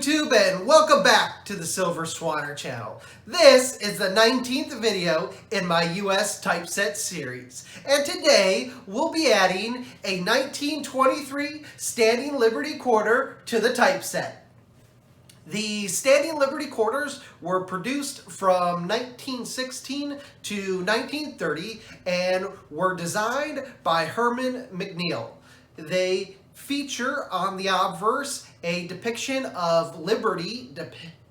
YouTube, and welcome back to the Silver Swanner channel. This is the 19th video in my US typeset series, and today we'll be adding a 1923 Standing Liberty Quarter to the typeset. The Standing Liberty Quarters were produced from 1916 to 1930 and were designed by Herman McNeil. They feature on the obverse a depiction of Liberty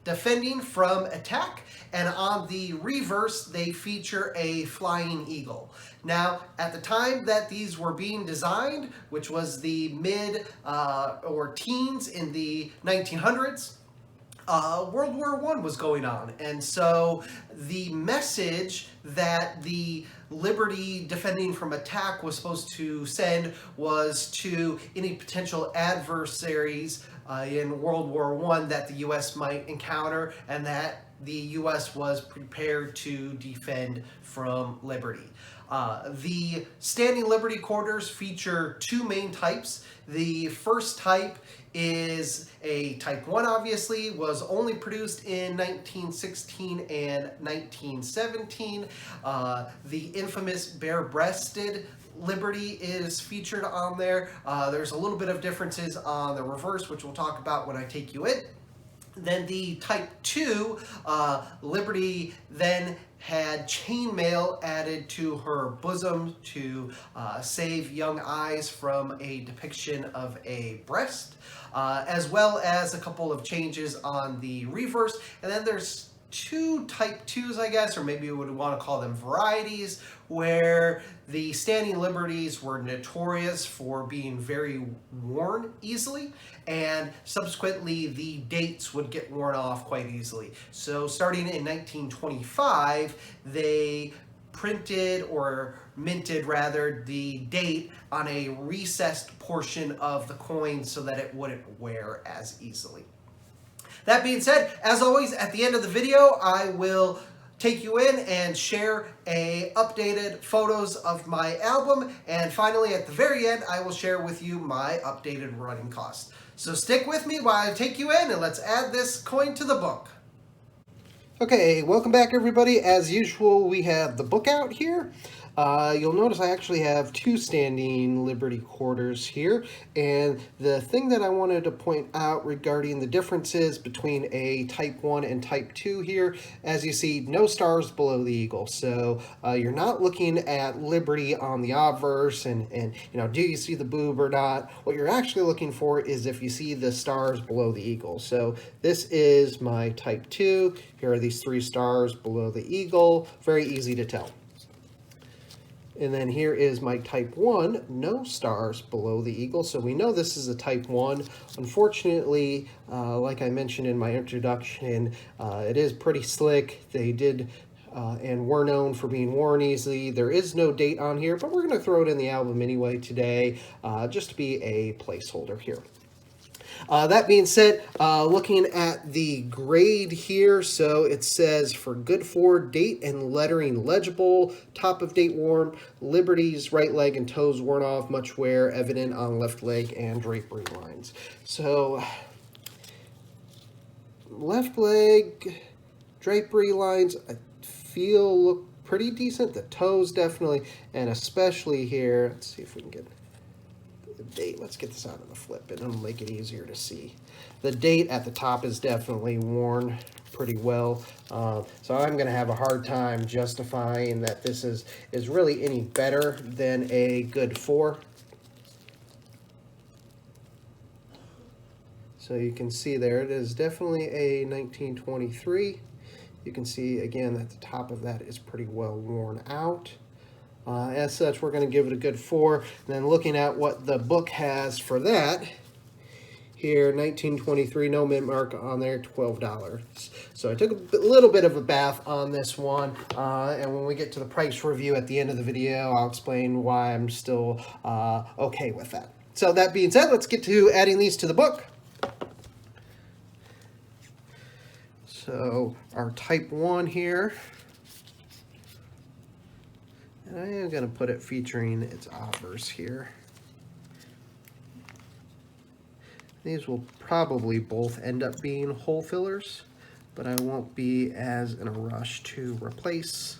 defending from attack, and on the reverse they feature a flying eagle. Now, at the time that these were being designed, which was the mid or teens in the 1900s, World War I was going on, and so the message that the Liberty defending from attack was supposed to send was to any potential adversaries in World War I that the U.S. might encounter, and that the U.S. was prepared to defend from Liberty. The Standing Liberty Quarters feature two main types. The first type is a Type 1, obviously, was only produced in 1916 and 1917. The infamous bare-breasted Liberty is featured on there. There's a little bit of differences on the reverse, which we'll talk about when I take you in. Then the Type 2, Liberty then had chainmail added to her bosom to save young eyes from a depiction of a breast, as well as a couple of changes on the reverse. And then there's two Type 2s, I guess, or maybe you would want to call them varieties, where the Standing Liberties were notorious for being very worn easily, and subsequently the dates would get worn off quite easily. So starting in 1925, they printed, or minted rather, the date on a recessed portion of the coin so that it wouldn't wear as easily. That being said, as always, at the end of the video, I will take you in and share updated photos of my album, and finally at the very end I will share with you my updated running costs. So stick with me while I take you in, and let's add this coin to the book. Okay, welcome back everybody. As usual, we have the book out here. You'll notice I actually have two Standing Liberty Quarters here, and the thing that I wanted to point out regarding the differences between a Type 1 and Type 2 here, as you see, no stars below the eagle. So you're not looking at Liberty on the obverse and you know, do you see the boob or not? What you're actually looking for is if you see the stars below the eagle. So this is my Type 2. Here are these three stars below the eagle. Very easy to tell. And then here is my Type 1, no stars below the eagle, so we know this is a Type 1. Unfortunately, like I mentioned in my introduction, it is pretty slick. They did and were known for being worn easily. There is no date on here, but we're going to throw it in the album anyway today, just to be a placeholder here. That being said, looking at the grade here, so it says for good for, date and lettering legible, top of date worn, Liberty's right leg and toes worn off, much wear evident on left leg and drapery lines. So left leg, drapery lines, I feel look pretty decent. The toes definitely, and especially here, let's see if we can get the date. Let's get this out of the flip and it'll make it easier to see. The date at the top is definitely worn pretty well, so I'm going to have a hard time justifying that this is really any better than a good 4. So you can see there it is definitely a 1923. You can see again that the top of that is pretty well worn out. As such, we're going to give it a good 4. And then looking at what the book has for that, here, 1923, no mint mark on there, $12. So I took a little bit of a bath on this one, and when we get to the price review at the end of the video, I'll explain why I'm still okay with that. So that being said, let's get to adding these to the book. So our Type 1 here. And I am going to put it featuring its obverse here. These will probably both end up being hole fillers, but I won't be as in a rush to replace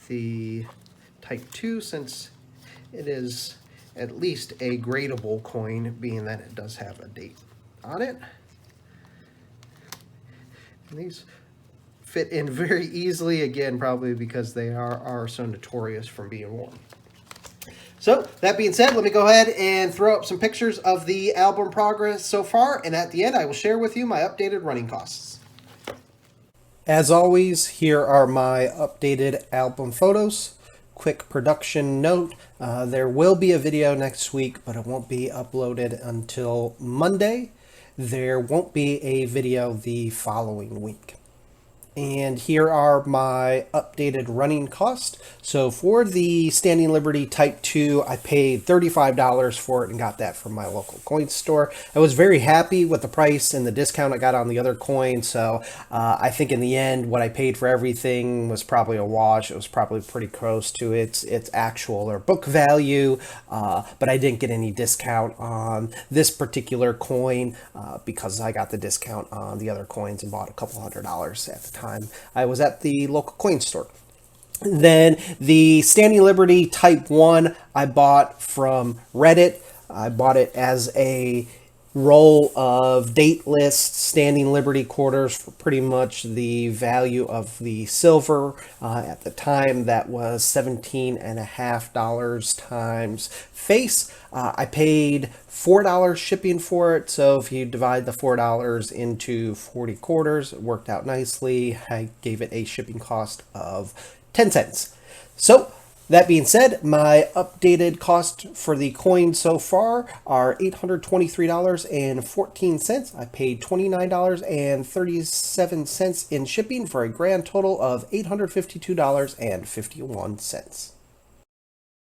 the Type 2 since it is at least a gradable coin, being that it does have a date on it. And these fit in very easily, again, probably because they are so notorious from being worn. So, that being said, let me go ahead and throw up some pictures of the album progress so far, and at the end I will share with you my updated running costs. As always, here are my updated album photos. Quick production note, there will be a video next week, but it won't be uploaded until Monday. There won't be a video the following week. And here are my updated running cost. So for the Standing Liberty Type 2, I paid $35 for it and got that from my local coin store. I was very happy with the price and the discount I got on the other coin. So I think in the end, what I paid for everything was probably a wash. It was probably pretty close to its actual or book value, but I didn't get any discount on this particular coin because I got the discount on the other coins and bought a couple $100 at the time I was at the local coin store. Then the Standing Liberty Type 1 I bought from Reddit. I bought it as a roll of date list Standing Liberty quarters for pretty much the value of the silver. At the time, that was $17.50 times face. I paid $4 shipping for it, so if you divide the $4 into 40 quarters, it worked out nicely. I gave it a shipping cost of 10 cents. So, that being said, my updated cost for the coin so far are $823.14. I paid $29.37 in shipping for a grand total of $852.51.